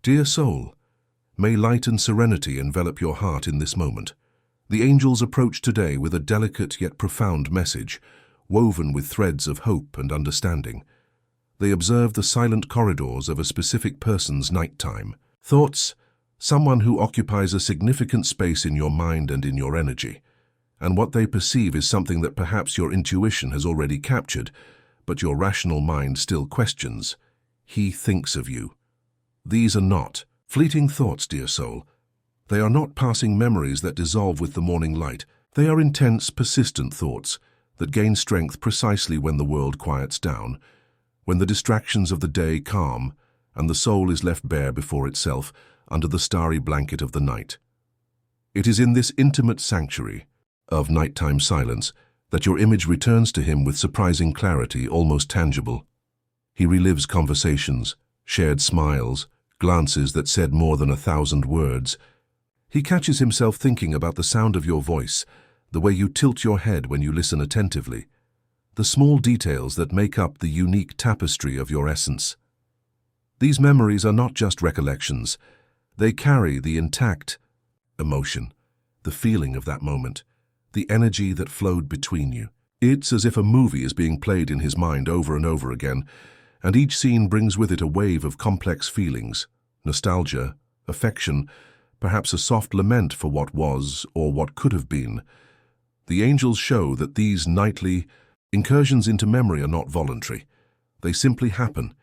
Dear soul, may light and serenity envelop your heart in this moment. The angels approach today with a delicate yet profound message, woven with threads of hope and understanding. They observe the silent corridors of a specific person's nighttime. Thoughts, someone who occupies a significant space in your mind and in your energy. And what they perceive is something that perhaps your intuition has already captured, but your rational mind still questions. He thinks of you. These are not fleeting thoughts, dear soul. They are not passing memories that dissolve with the morning light. They are intense, persistent thoughts that gain strength precisely when the world quiets down, when the distractions of the day calm and the soul is left bare before itself under the starry blanket of the night. It is in this intimate sanctuary of nighttime silence that your image returns to him with surprising clarity, almost tangible. He relives conversations, shared smiles, glances that said more than 1,000 words. He catches himself thinking about the sound of your voice, the way you tilt your head when you listen attentively, the small details that make up the unique tapestry of your essence. These memories are not just recollections. They carry the intact emotion, the feeling of that moment, the energy that flowed between you. It's as if a movie is being played in his mind over and over again, and each scene brings with it a wave of complex feelings, nostalgia, affection, perhaps a soft lament for what was or what could have been. The angels show that these nightly incursions into memory are not voluntary. They simply happen,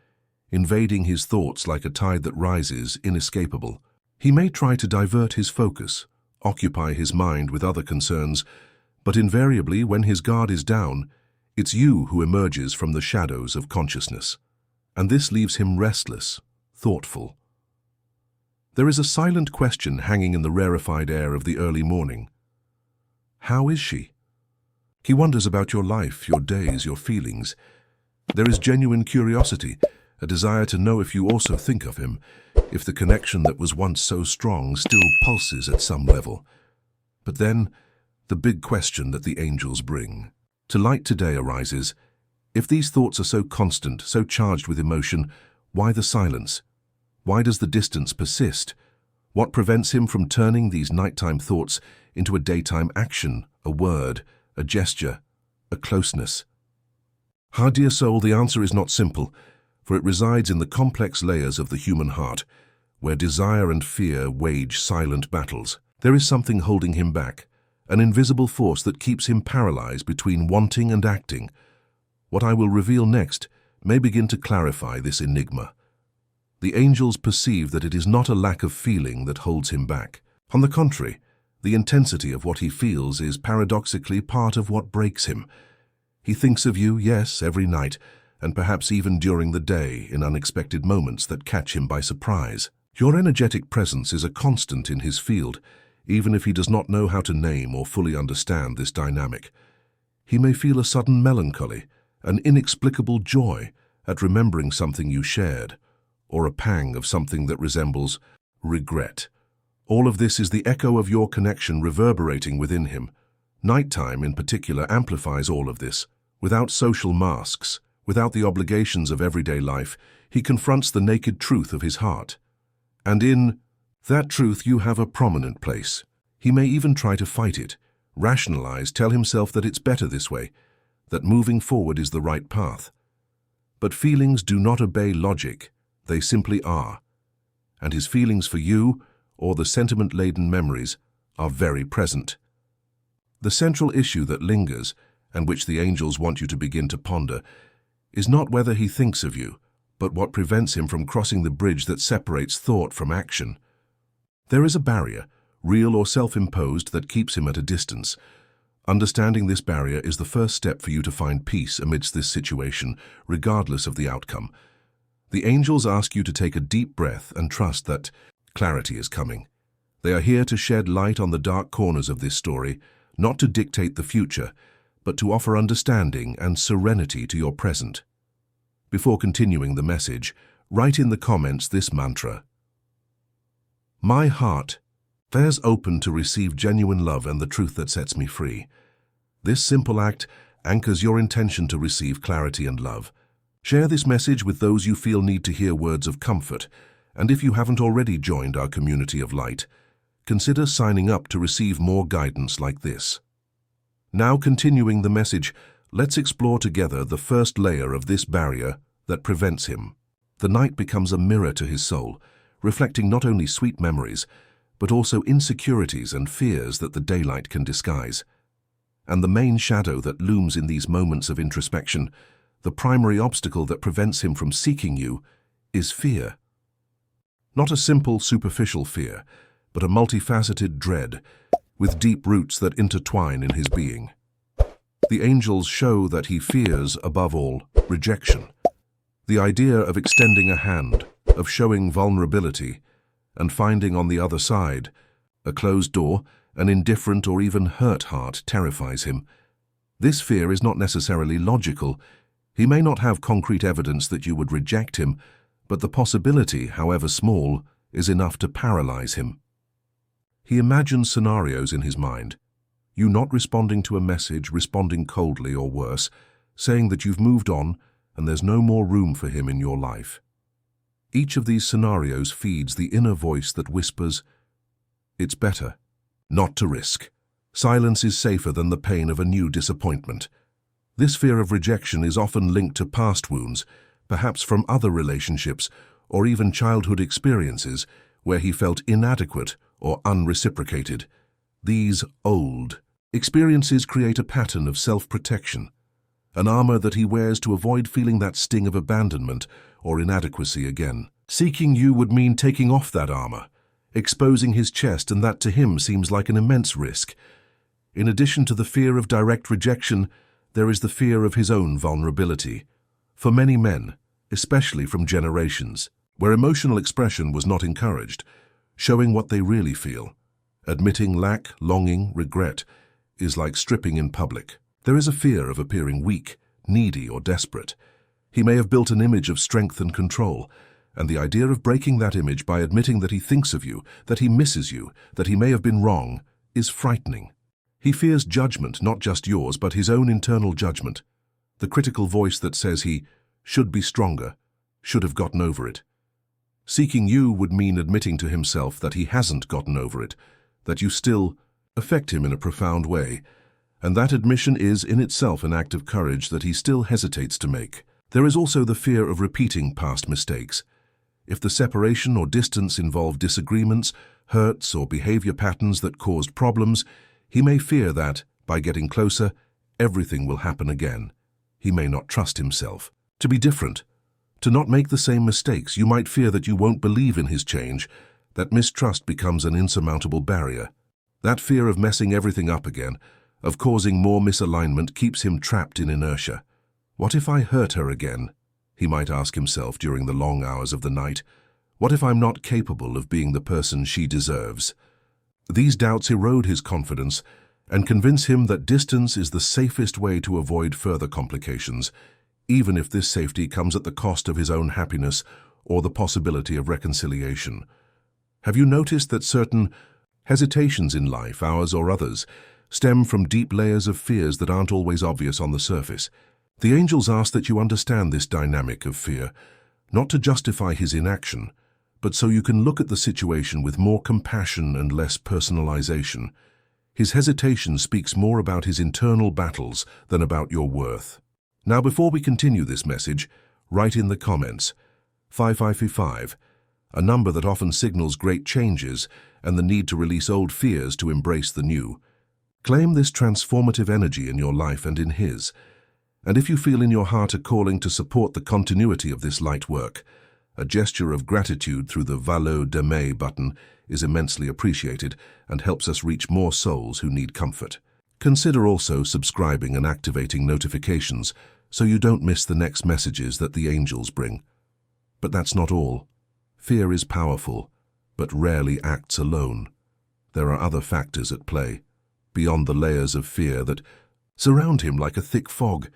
invading his thoughts like a tide that rises, inescapable. He may try to divert his focus, occupy his mind with other concerns, but invariably, when his guard is down, it's you who emerges from the shadows of consciousness. And this leaves him restless, thoughtful. There is a silent question hanging in the rarefied air of the early morning. How is she? He wonders about your life, your days, your feelings. There is genuine curiosity, a desire to know if you also think of him, if the connection that was once so strong still pulses at some level. But then, the big question that the angels bring. To light today arises, if these thoughts are so constant, so charged with emotion, why the silence? Why does the distance persist? What prevents him from turning these nighttime thoughts into a daytime action, a word, a gesture, a closeness? Ah, dear soul, the answer is not simple, for it resides in the complex layers of the human heart, where desire and fear wage silent battles. There is something holding him back, an invisible force that keeps him paralyzed between wanting and acting. What I will reveal next may begin to clarify this enigma. The angels perceive that it is not a lack of feeling that holds him back. On the contrary, the intensity of what he feels is paradoxically part of what breaks him. He thinks of you, yes, every night, and perhaps even during the day in unexpected moments that catch him by surprise. Your energetic presence is a constant in his field, even if he does not know how to name or fully understand this dynamic. He may feel a sudden melancholy, an inexplicable joy at remembering something you shared, or a pang of something that resembles regret. All of this is the echo of your connection reverberating within him. Nighttime, in particular, amplifies all of this. Without social masks, without the obligations of everyday life, he confronts the naked truth of his heart. And in that truth you have a prominent place. He may even try to fight it, rationalize, tell himself that it's better this way, that moving forward is the right path. But feelings do not obey logic, they simply are. And his feelings for you, or the sentiment-laden memories, are very present. The central issue that lingers, and which the angels want you to begin to ponder, is not whether he thinks of you, but what prevents him from crossing the bridge that separates thought from action. There is a barrier, real or self-imposed, that keeps him at a distance. Understanding this barrier is the first step for you to find peace amidst this situation, regardless of the outcome. The angels ask you to take a deep breath and trust that clarity is coming. They are here to shed light on the dark corners of this story, not to dictate the future, but to offer understanding and serenity to your present. Before continuing the message, write in the comments this mantra. My heart bears open to receive genuine love and the truth that sets me free. This simple act anchors your intention to receive clarity and love. Share this message with those you feel need to hear words of comfort, And if you haven't already joined our community of light, consider signing up to receive more guidance like this. Now, continuing the message, let's explore together the first layer of this barrier that prevents him. The night becomes a mirror to his soul, reflecting not only sweet memories, but also insecurities and fears that the daylight can disguise. And the main shadow that looms in these moments of introspection, the primary obstacle that prevents him from seeking you, is fear. Not a simple, superficial fear, but a multifaceted dread, with deep roots that intertwine in his being. The angels show that he fears, above all, rejection. The idea of extending a hand, of showing vulnerability, and finding on the other side a closed door, an indifferent or even hurt heart terrifies him. This fear is not necessarily logical. He may not have concrete evidence that you would reject him, but the possibility, however small, is enough to paralyze him. He imagines scenarios in his mind. You not responding to a message, responding coldly or worse, saying that you've moved on and there's no more room for him in your life. Each of these scenarios feeds the inner voice that whispers, "It's better not to risk. Silence is safer than the pain of a new disappointment." This fear of rejection is often linked to past wounds, perhaps from other relationships or even childhood experiences where he felt inadequate or unreciprocated. These old experiences create a pattern of self-protection, an armor that he wears to avoid feeling that sting of abandonment or inadequacy again. Seeking you would mean taking off that armor, exposing his chest, and that to him seems like an immense risk. In addition to the fear of direct rejection, there is the fear of his own vulnerability. For many men, especially from generations where emotional expression was not encouraged, showing what they really feel, admitting lack, longing, regret, is like stripping in public. There is a fear of appearing weak, needy, or desperate. He may have built an image of strength and control, and the idea of breaking that image by admitting that he thinks of you, that he misses you, that he may have been wrong, is frightening. He fears judgment, not just yours, but his own internal judgment, the critical voice that says he should be stronger, should have gotten over it. Seeking you would mean admitting to himself that he hasn't gotten over it, that you still affect him in a profound way, and that admission is in itself an act of courage that he still hesitates to make. There is also the fear of repeating past mistakes. If the separation or distance involved disagreements, hurts, or behavior patterns that caused problems, he may fear that, by getting closer, everything will happen again. He may not trust himself to be different, to not make the same mistakes. You might fear that you won't believe in his change, that mistrust becomes an insurmountable barrier. That fear of messing everything up again, of causing more misalignment, keeps him trapped in inertia. What if I hurt her again? He might ask himself during the long hours of the night. What if I'm not capable of being the person she deserves? These doubts erode his confidence and convince him that distance is the safest way to avoid further complications, even if this safety comes at the cost of his own happiness or the possibility of reconciliation. Have you noticed that certain hesitations in life, ours or others, stem from deep layers of fears that aren't always obvious on the surface? The angels ask that you understand this dynamic of fear, not to justify his inaction, but so you can look at the situation with more compassion and less personalization. His hesitation speaks more about his internal battles than about your worth. Now, before we continue this message, write in the comments 5555, a number that often signals great changes and the need to release old fears to embrace the new. Claim this transformative energy in your life and in his. And if you feel in your heart a calling to support the continuity of this light work, a gesture of gratitude through the Valot d'Aimer button is immensely appreciated and helps us reach more souls who need comfort. Consider also subscribing and activating notifications so you don't miss the next messages that the angels bring. But that's not all. Fear is powerful, but rarely acts alone. There are other factors at play, beyond the layers of fear that surround him like a thick fog.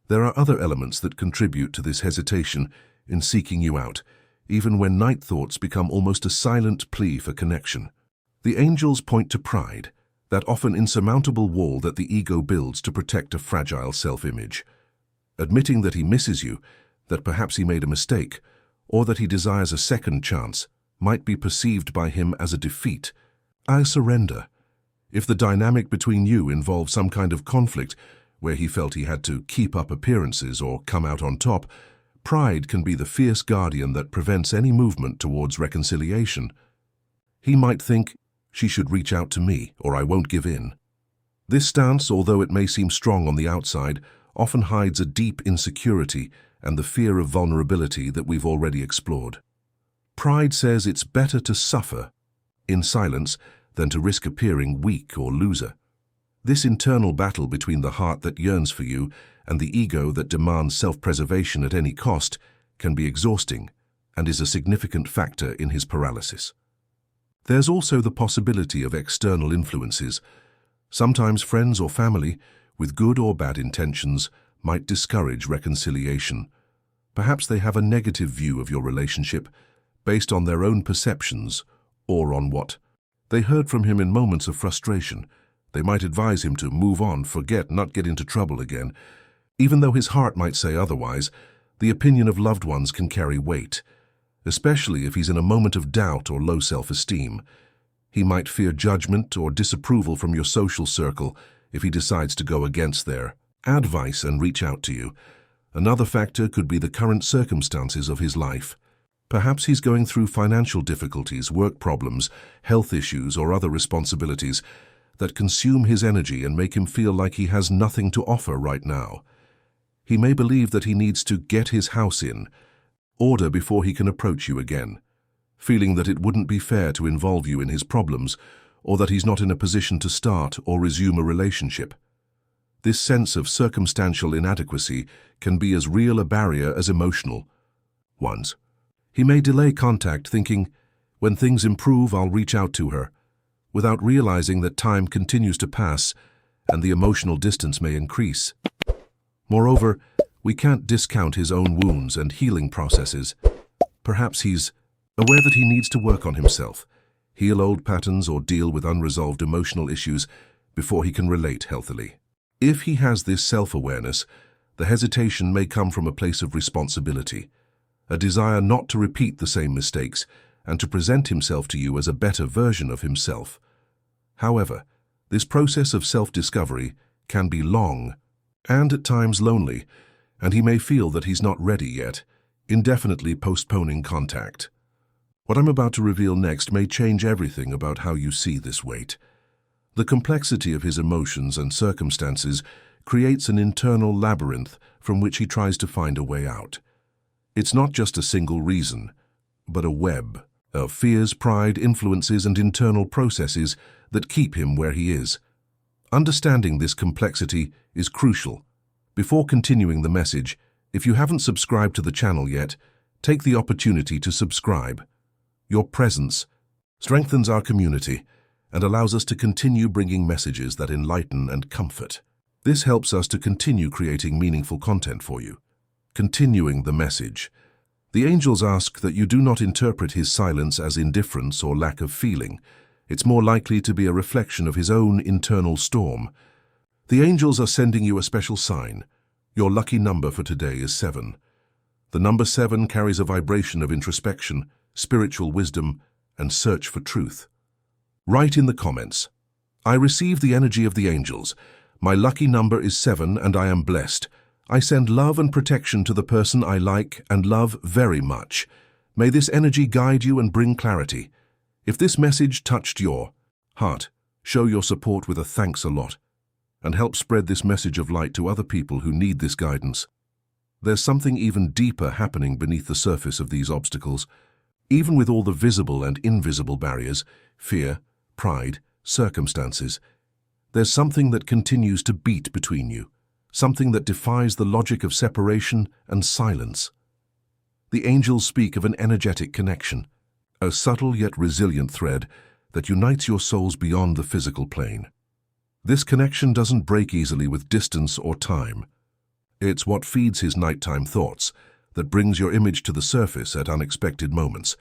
There are other elements that contribute to this hesitation in seeking you out, even when night thoughts become almost a silent plea for connection. The angels point to pride, that often insurmountable wall that the ego builds to protect a fragile self-image. Admitting that he misses you, that perhaps he made a mistake, or that he desires a second chance, might be perceived by him as a defeat. I surrender. If the dynamic between you involved some kind of conflict where he felt he had to keep up appearances or come out on top, pride can be the fierce guardian that prevents any movement towards reconciliation. He might think, she should reach out to me or I won't give in. This stance, although it may seem strong on the outside, often hides a deep insecurity and the fear of vulnerability that we've already explored. Pride says it's better to suffer in silence than to risk appearing weak or loser. This internal battle between the heart that yearns for you and the ego that demands self-preservation at any cost can be exhausting and is a significant factor in his paralysis. There's also the possibility of external influences. Sometimes friends or family, with good or bad intentions, might discourage reconciliation. Perhaps they have a negative view of your relationship based on their own perceptions or on what they heard from him in moments of frustration. They might advise him to move on, forget, not get into trouble again. Even though his heart might say otherwise, the opinion of loved ones can carry weight, especially if he's in a moment of doubt or low self-esteem. He might fear judgment or disapproval from your social circle if he decides to go against their advice and reach out to you. Another factor could be the current circumstances of his life. Perhaps he's going through financial difficulties, work problems, health issues, or other responsibilities that consume his energy and make him feel like he has nothing to offer right now. He may believe that he needs to get his house in order before he can approach you again, feeling that it wouldn't be fair to involve you in his problems or that he's not in a position to start or resume a relationship. This sense of circumstantial inadequacy can be as real a barrier as emotional ones. He may delay contact, thinking, when things improve, I'll reach out to her, without realizing that time continues to pass and the emotional distance may increase. Moreover, we can't discount his own wounds and healing processes. Perhaps he's aware that he needs to work on himself, heal old patterns or deal with unresolved emotional issues before he can relate healthily. If he has this self-awareness, the hesitation may come from a place of responsibility, a desire not to repeat the same mistakes and to present himself to you as a better version of himself. However, this process of self-discovery can be long and at times lonely, and he may feel that he's not ready yet, indefinitely postponing contact. What I'm about to reveal next may change everything about how you see this weight. The complexity of his emotions and circumstances creates an internal labyrinth from which he tries to find a way out. It's not just a single reason, but a web of fears, pride, influences, and internal processes that keep him where he is. Understanding this complexity is crucial. Before continuing the message, if you haven't subscribed to the channel yet, take the opportunity to subscribe. Your presence strengthens our community and allows us to continue bringing messages that enlighten and comfort. This helps us to continue creating meaningful content for you. Continuing the message. The angels ask that you do not interpret his silence as indifference or lack of feeling. It's more likely to be a reflection of his own internal storm. The angels are sending you a special sign. Your lucky number for today is 7. The number 7 carries a vibration of introspection, spiritual wisdom, and search for truth. Write in the comments, I receive the energy of the angels. My lucky number is 7 and I am blessed. I send love and protection to the person I like and love very much. May this energy guide you and bring clarity. If this message touched your heart, show your support with a thanks a lot and help spread this message of light to other people who need this guidance. There's something even deeper happening beneath the surface of these obstacles. Even with all the visible and invisible barriers, fear, pride, circumstances, there's something that continues to beat between you. Something that defies the logic of separation and silence. The angels speak of an energetic connection, a subtle yet resilient thread that unites your souls beyond the physical plane. This connection doesn't break easily with distance or time. It's what feeds his nighttime thoughts, that brings your image to the surface at unexpected moments,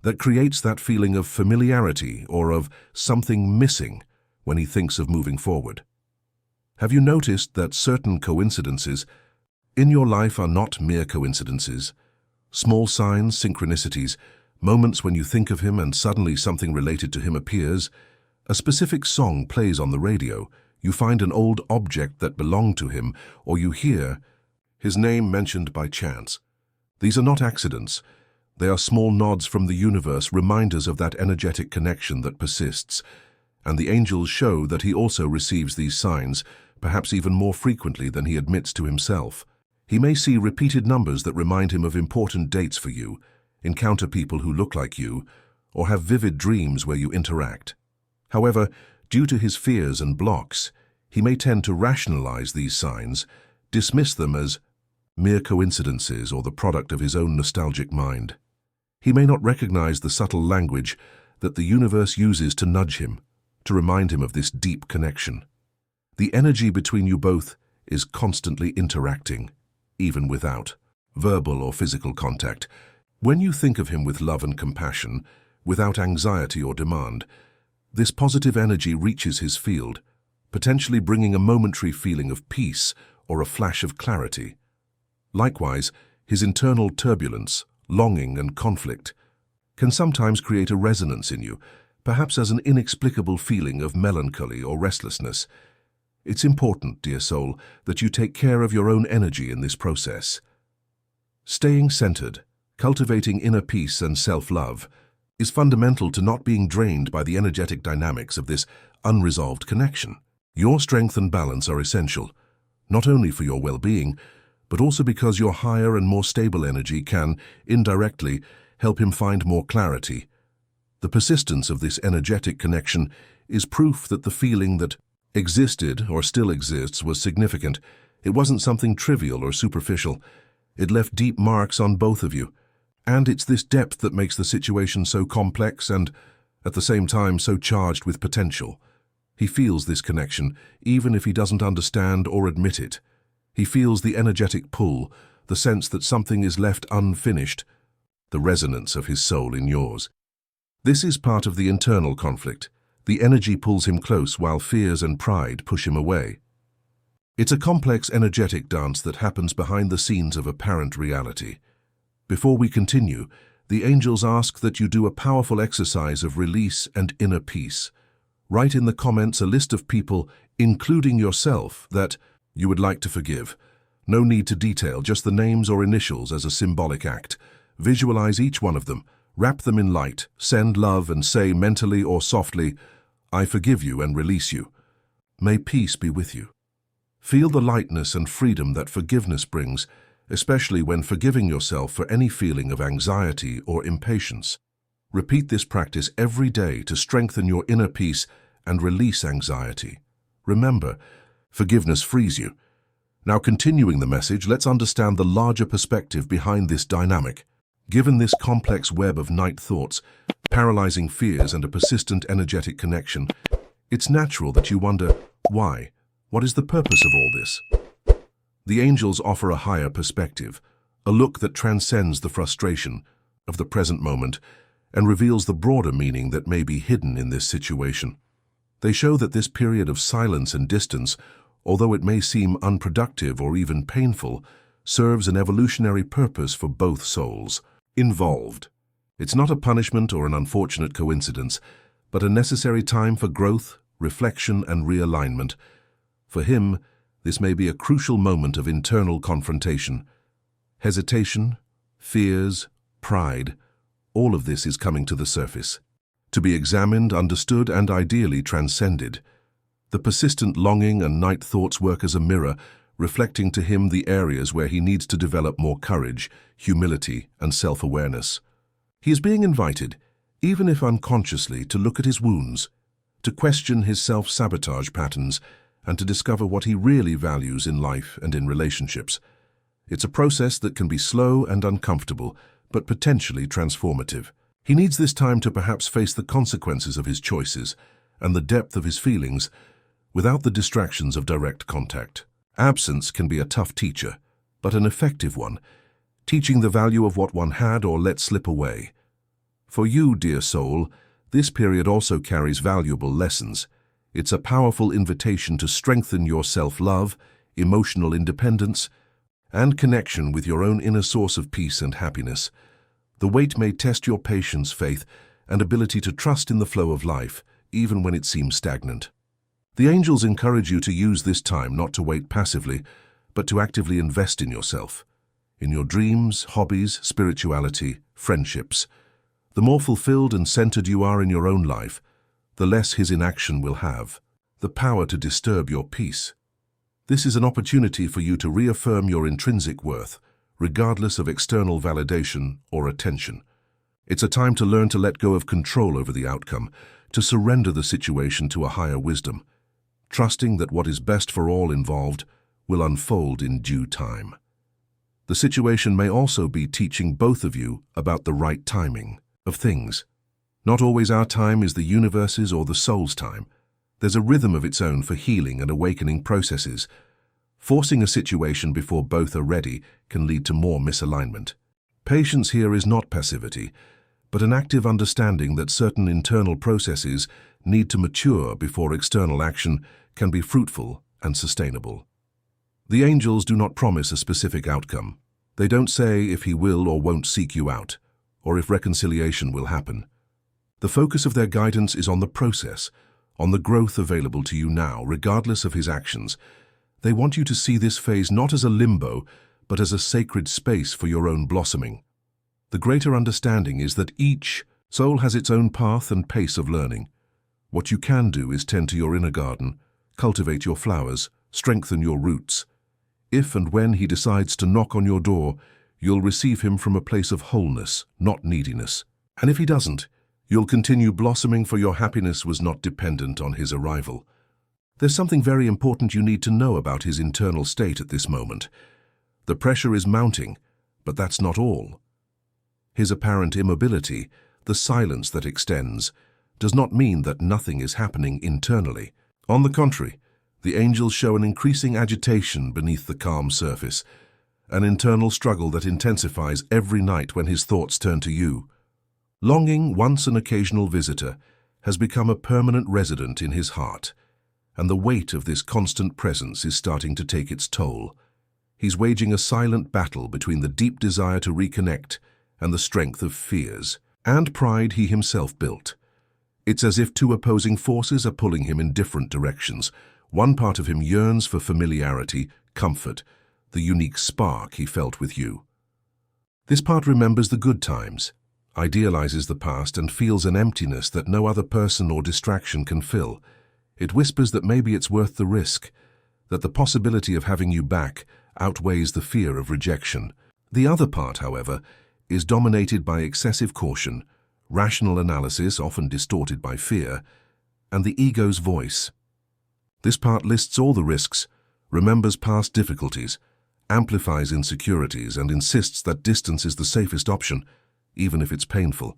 that creates that feeling of familiarity or of something missing when he thinks of moving forward. Have you noticed that certain coincidences in your life are not mere coincidences? Small signs, synchronicities, moments when you think of him and suddenly something related to him appears. A specific song plays on the radio, you find an old object that belonged to him, or you hear his name mentioned by chance. These are not accidents. They are small nods from the universe, reminders of that energetic connection that persists. And the angels show that he also receives these signs, perhaps even more frequently than he admits to himself. He may see repeated numbers that remind him of important dates for you, encounter people who look like you, or have vivid dreams where you interact. However, due to his fears and blocks, he may tend to rationalize these signs, dismiss them as mere coincidences or the product of his own nostalgic mind. He may not recognize the subtle language that the universe uses to nudge him, to remind him of this deep connection. The energy between you both is constantly interacting, even without verbal or physical contact. When you think of him with love and compassion, without anxiety or demand, this positive energy reaches his field, potentially bringing a momentary feeling of peace or a flash of clarity. Likewise, his internal turbulence, longing and conflict can sometimes create a resonance in you, perhaps as an inexplicable feeling of melancholy or restlessness. It's important, dear soul, that you take care of your own energy in this process. Staying centered, cultivating inner peace and self-love, is fundamental to not being drained by the energetic dynamics of this unresolved connection. Your strength and balance are essential, not only for your well-being, but also because your higher and more stable energy can, indirectly, help him find more clarity. The persistence of this energetic connection is proof that the feeling that existed or still exists was significant. It wasn't something trivial or superficial. It left deep marks on both of you. And it's this depth that makes the situation so complex and, at the same time, so charged with potential. He feels this connection, even if he doesn't understand or admit it. He feels the energetic pull, the sense that something is left unfinished, the resonance of his soul in yours. This is part of the internal conflict. The energy pulls him close while fears and pride push him away. It's a complex energetic dance that happens behind the scenes of apparent reality. Before we continue, the angels ask that you do a powerful exercise of release and inner peace. Write in the comments a list of people, including yourself, that you would like to forgive. No need to detail, just the names or initials as a symbolic act. Visualize each one of them, wrap them in light, send love and say mentally or softly, "I forgive you and release you. May peace be with you." Feel the lightness and freedom that forgiveness brings, especially when forgiving yourself for any feeling of anxiety or impatience. Repeat this practice every day to strengthen your inner peace and release anxiety. Remember, forgiveness frees you. Now, continuing the message, let's understand the larger perspective behind this dynamic. Given this complex web of night thoughts, paralyzing fears and a persistent energetic connection, it's natural that you wonder, why? What is the purpose of all this? The angels offer a higher perspective, a look that transcends the frustration of the present moment and reveals the broader meaning that may be hidden in this situation. They show that this period of silence and distance, although it may seem unproductive or even painful, serves an evolutionary purpose for both souls involved. It's not a punishment or an unfortunate coincidence, but a necessary time for growth, reflection, and realignment. For him, this may be a crucial moment of internal confrontation. Hesitation, fears, pride, all of this is coming to the surface, to be examined, understood, and ideally transcended. The persistent longing and night thoughts work as a mirror, reflecting to him the areas where he needs to develop more courage, humility, and self-awareness. He is being invited, even if unconsciously, to look at his wounds, to question his self-sabotage patterns, and to discover what he really values in life and in relationships. It's a process that can be slow and uncomfortable, but potentially transformative. He needs this time to perhaps face the consequences of his choices and the depth of his feelings without the distractions of direct contact. Absence can be a tough teacher, but an effective one, teaching the value of what one had or let slip away. For you, dear soul, this period also carries valuable lessons. It's a powerful invitation to strengthen your self-love, emotional independence, and connection with your own inner source of peace and happiness. The wait may test your patience, faith, and ability to trust in the flow of life, even when it seems stagnant. The angels encourage you to use this time not to wait passively, but to actively invest in yourself, in your dreams, hobbies, spirituality, friendships. The more fulfilled and centered you are in your own life, the less his inaction will have the power to disturb your peace. This is an opportunity for you to reaffirm your intrinsic worth, regardless of external validation or attention. It's a time to learn to let go of control over the outcome, to surrender the situation to a higher wisdom, trusting that what is best for all involved will unfold in due time. The situation may also be teaching both of you about the right timing of things. Not always our time is the universe's or the soul's time. There's a rhythm of its own for healing and awakening processes. Forcing a situation before both are ready can lead to more misalignment. Patience here is not passivity, but an active understanding that certain internal processes need to mature before external action can be fruitful and sustainable. The angels do not promise a specific outcome. They don't say if he will or won't seek you out, or if reconciliation will happen. The focus of their guidance is on the process, on the growth available to you now, regardless of his actions. They want you to see this phase not as a limbo, but as a sacred space for your own blossoming. The greater understanding is that each soul has its own path and pace of learning. What you can do is tend to your inner garden, cultivate your flowers, strengthen your roots. If and when he decides to knock on your door, you'll receive him from a place of wholeness, not neediness. And if he doesn't, you'll continue blossoming, for your happiness was not dependent on his arrival. There's something very important you need to know about his internal state at this moment. The pressure is mounting, but that's not all. His apparent immobility, the silence that extends, does not mean that nothing is happening internally. On the contrary, the angels show an increasing agitation beneath the calm surface, an internal struggle that intensifies every night when his thoughts turn to you. Longing, once an occasional visitor, has become a permanent resident in his heart, and the weight of this constant presence is starting to take its toll. He's waging a silent battle between the deep desire to reconnect and the strength of fears and pride he himself built. It's as if two opposing forces are pulling him in different directions. One part of him yearns for familiarity, comfort, the unique spark he felt with you. This part remembers the good times, idealizes the past, and feels an emptiness that no other person or distraction can fill. It whispers that maybe it's worth the risk, that the possibility of having you back outweighs the fear of rejection. The other part, however, is dominated by excessive caution, rational analysis, often distorted by fear, and the ego's voice. This part lists all the risks, remembers past difficulties, amplifies insecurities, and insists that distance is the safest option, even if it's painful.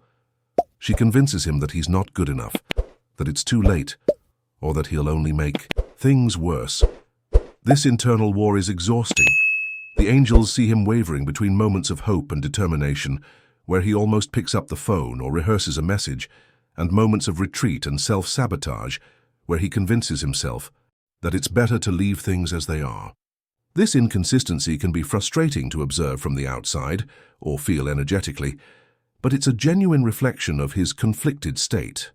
She convinces him that he's not good enough, that it's too late, or that he'll only make things worse. This internal war is exhausting. The angels see him wavering between moments of hope and determination, where he almost picks up the phone or rehearses a message, and moments of retreat and self-sabotage, where he convinces himself that it's better to leave things as they are. This inconsistency can be frustrating to observe from the outside, or feel energetically, but it's a genuine reflection of his conflicted state.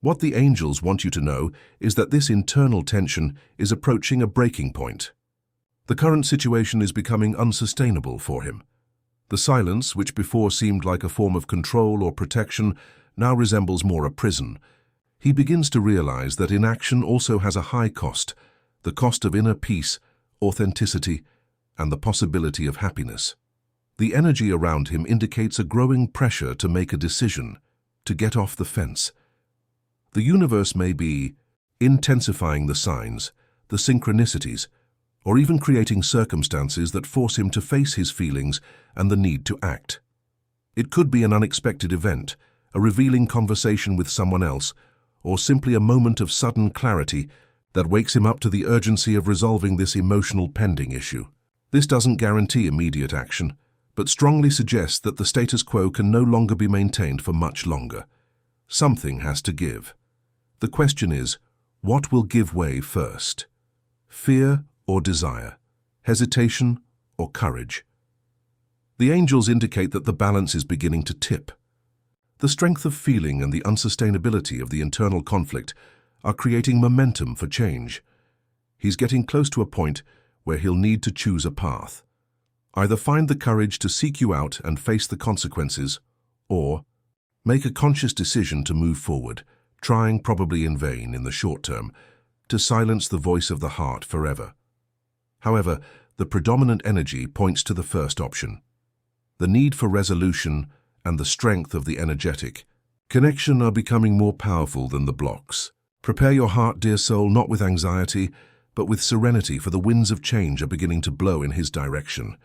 What the angels want you to know is that this internal tension is approaching a breaking point. The current situation is becoming unsustainable for him. The silence, which before seemed like a form of control or protection, now resembles more a prison. He begins to realize that inaction also has a high cost, the cost of inner peace, authenticity, and the possibility of happiness. The energy around him indicates a growing pressure to make a decision, to get off the fence. The universe may be intensifying the signs, the synchronicities, or even creating circumstances that force him to face his feelings and the need to act. It could be an unexpected event, a revealing conversation with someone else, or simply a moment of sudden clarity that wakes him up to the urgency of resolving this emotional pending issue. This doesn't guarantee immediate action, but strongly suggests that the status quo can no longer be maintained for much longer. Something has to give. The question is, what will give way first? Fear or desire? Hesitation or courage? The angels indicate that the balance is beginning to tip. The strength of feeling and the unsustainability of the internal conflict are creating momentum for change. He's getting close to a point where he'll need to choose a path. Either find the courage to seek you out and face the consequences, or make a conscious decision to move forward, trying, probably in vain in the short term, to silence the voice of the heart forever. However, the predominant energy points to the first option. The need for resolution and the strength of the energetic connection are becoming more powerful than the blocks. Prepare your heart, dear soul, not with anxiety, but with serenity, for the winds of change are beginning to blow in his direction.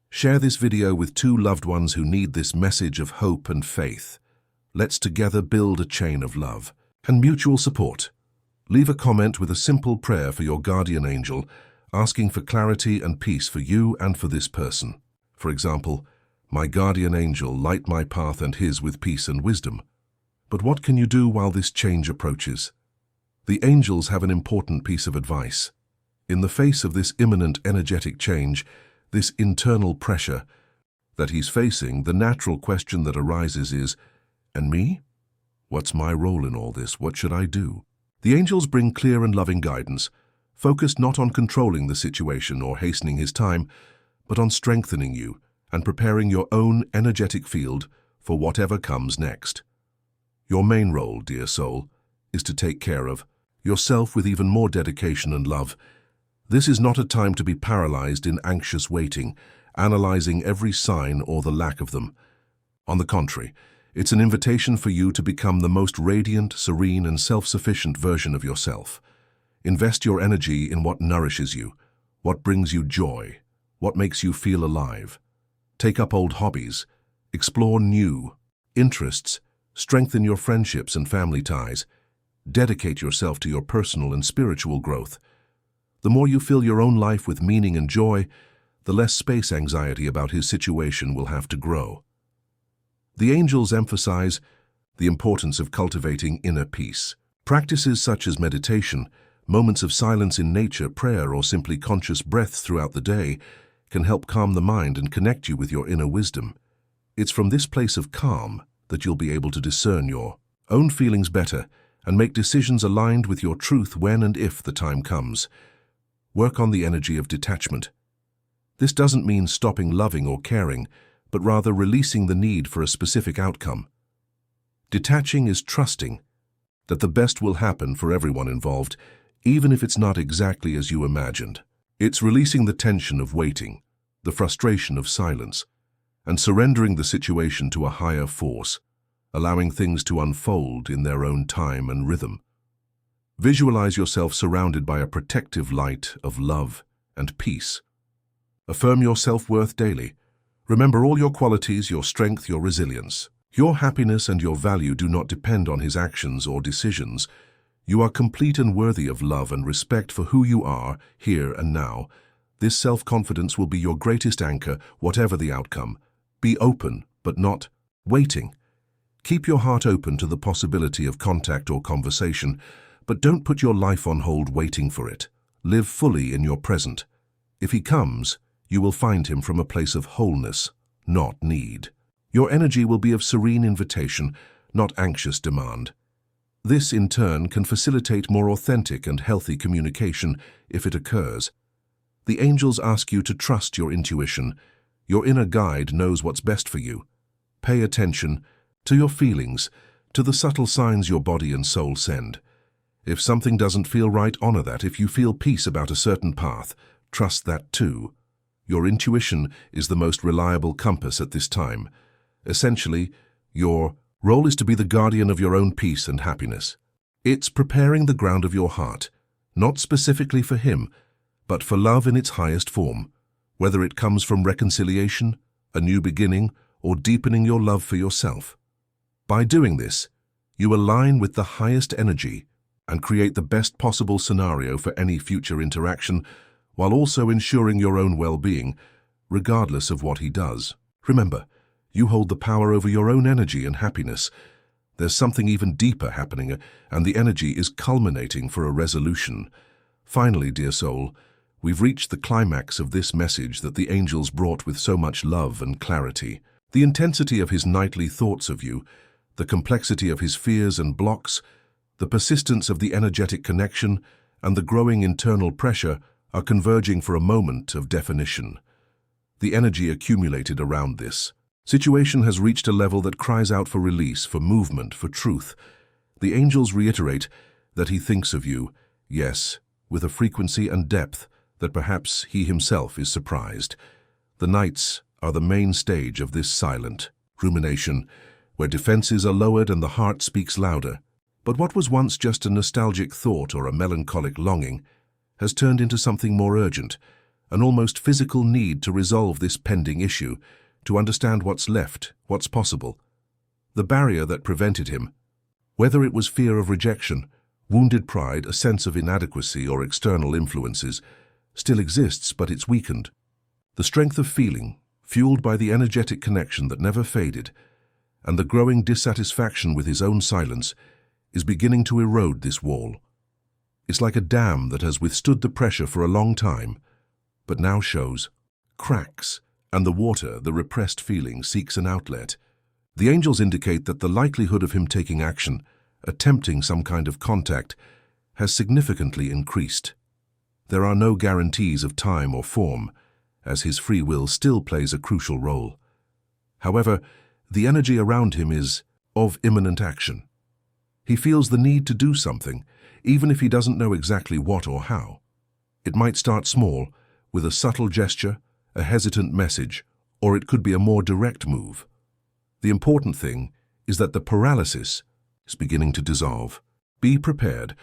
Share this video with 2 loved ones who need this message of hope and faith. Let's together build a chain of love and mutual support. Leave a comment with a simple prayer for your guardian angel, asking for clarity and peace for you and for this person. For example, my guardian angel, light my path and his with peace and wisdom. But what can you do while this change approaches? The angels have an important piece of advice. In the face of this imminent energetic change, this internal pressure that he's facing, the natural question that arises is, and me? What's my role in all this? What should I do? The angels bring clear and loving guidance, focused not on controlling the situation or hastening his time, but on strengthening you and preparing your own energetic field for whatever comes next. Your main role, dear soul, is to take care of yourself with even more dedication and love. This is not a time to be paralyzed in anxious waiting, analyzing every sign or the lack of them. On the contrary, it's an invitation for you to become the most radiant, serene, and self-sufficient version of yourself. Invest your energy in what nourishes you, what brings you joy, what makes you feel alive. Take up old hobbies, explore new interests, strengthen your friendships and family ties. Dedicate yourself to your personal and spiritual growth. The more you fill your own life with meaning and joy, the less space anxiety about his situation will have to grow. The angels emphasize the importance of cultivating inner peace. Practices such as meditation, moments of silence in nature, prayer, or simply conscious breaths throughout the day can help calm the mind and connect you with your inner wisdom. It's from this place of calm that you'll be able to discern your own feelings better and make decisions aligned with your truth when and if the time comes. Work on the energy of detachment. This doesn't mean stopping loving or caring, but rather releasing the need for a specific outcome. Detaching is trusting that the best will happen for everyone involved, even if it's not exactly as you imagined. It's releasing the tension of waiting, the frustration of silence, and surrendering the situation to a higher force, allowing things to unfold in their own time and rhythm. Visualize yourself surrounded by a protective light of love and peace. Affirm your self-worth daily. Remember all your qualities, your strength, your resilience. Your happiness and your value do not depend on his actions or decisions. You are complete and worthy of love and respect for who you are, here and now. This self-confidence will be your greatest anchor, whatever the outcome. Be open, but not waiting. Keep your heart open to the possibility of contact or conversation, but don't put your life on hold waiting for it. Live fully in your present. If he comes, you will find him from a place of wholeness, not need. Your energy will be of serene invitation, not anxious demand. This, in turn, can facilitate more authentic and healthy communication if it occurs. The angels ask you to trust your intuition. Your inner guide knows what's best for you. Pay attention to your feelings, to the subtle signs your body and soul send. If something doesn't feel right, honor that. If you feel peace about a certain path, trust that too. Your intuition is the most reliable compass at this time. Essentially, your role is to be the guardian of your own peace and happiness. It's preparing the ground of your heart, not specifically for him, but for love in its highest form, whether it comes from reconciliation, a new beginning, or deepening your love for yourself. By doing this, you align with the highest energy and create the best possible scenario for any future interaction, while also ensuring your own well-being, regardless of what he does. Remember, you hold the power over your own energy and happiness. There's something even deeper happening, and the energy is culminating for a resolution. Finally, dear soul, We've reached the climax of this message that the angels brought with so much love and clarity. The intensity of his nightly thoughts of you, the complexity of his fears and blocks, the persistence of the energetic connection, and the growing internal pressure are converging for a moment of definition. The energy accumulated around this situation has reached a level that cries out for release, for movement, for truth. The angels reiterate that he thinks of you, yes, with a frequency and depth that perhaps he himself is surprised. The nights are the main stage of this silent rumination, where defenses are lowered and the heart speaks louder. But what was once just a nostalgic thought or a melancholic longing has turned into something more urgent, an almost physical need to resolve this pending issue, to understand what's left, what's possible. The barrier that prevented him, whether it was fear of rejection, wounded pride, a sense of inadequacy, or external influences, still exists, but it's weakened. The strength of feeling, fueled by the energetic connection that never faded, and the growing dissatisfaction with his own silence, is beginning to erode this wall. It's like a dam that has withstood the pressure for a long time, but now shows cracks, and the water, the repressed feeling, seeks an outlet. The angels indicate that the likelihood of him taking action, attempting some kind of contact, has significantly increased. There are no guarantees of time or form, as his free will still plays a crucial role. However, the energy around him is of imminent action. He feels the need to do something, even if he doesn't know exactly what or how. It might start small, with a subtle gesture, a hesitant message, or it could be a more direct move. The important thing is that the paralysis is beginning to dissolve. Be prepared,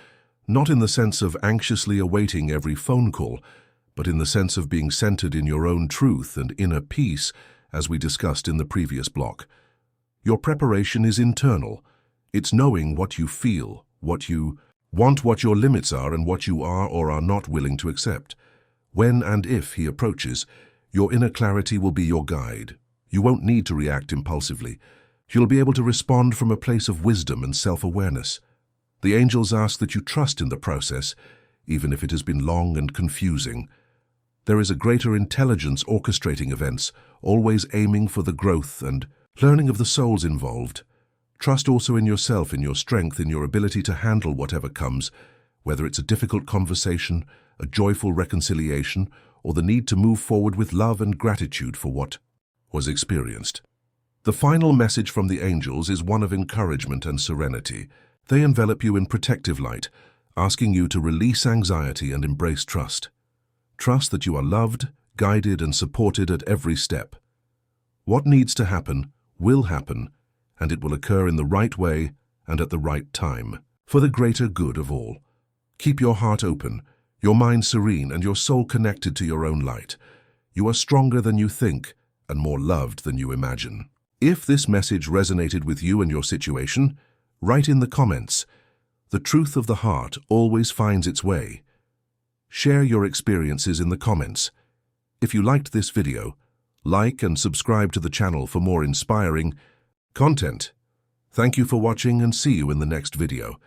not in the sense of anxiously awaiting every phone call, but in the sense of being centered in your own truth and inner peace, as we discussed in the previous block. Your preparation is internal. It's knowing what you feel, what you want, what your limits are, and what you are or are not willing to accept. When and if he approaches, your inner clarity will be your guide. You won't need to react impulsively. You'll be able to respond from a place of wisdom and self-awareness. The angels ask that you trust in the process, even if it has been long and confusing. There is a greater intelligence orchestrating events, always aiming for the growth and learning of the souls involved. Trust also in yourself, in your strength, in your ability to handle whatever comes, whether it's a difficult conversation, a joyful reconciliation, or the need to move forward with love and gratitude for what was experienced. The final message from the angels is one of encouragement and serenity. They envelop you in protective light, asking you to release anxiety and embrace trust. Trust that you are loved, guided, and supported at every step. What needs to happen will happen, and it will occur in the right way and at the right time, for the greater good of all. Keep your heart open, your mind serene, and your soul connected to your own light. You are stronger than you think and more loved than you imagine. If this message resonated with you and your situation, write in the comments. The truth of the heart always finds its way. Share your experiences in the comments. If you liked this video, like and subscribe to the channel for more inspiring content. Thank you for watching and see you in the next video.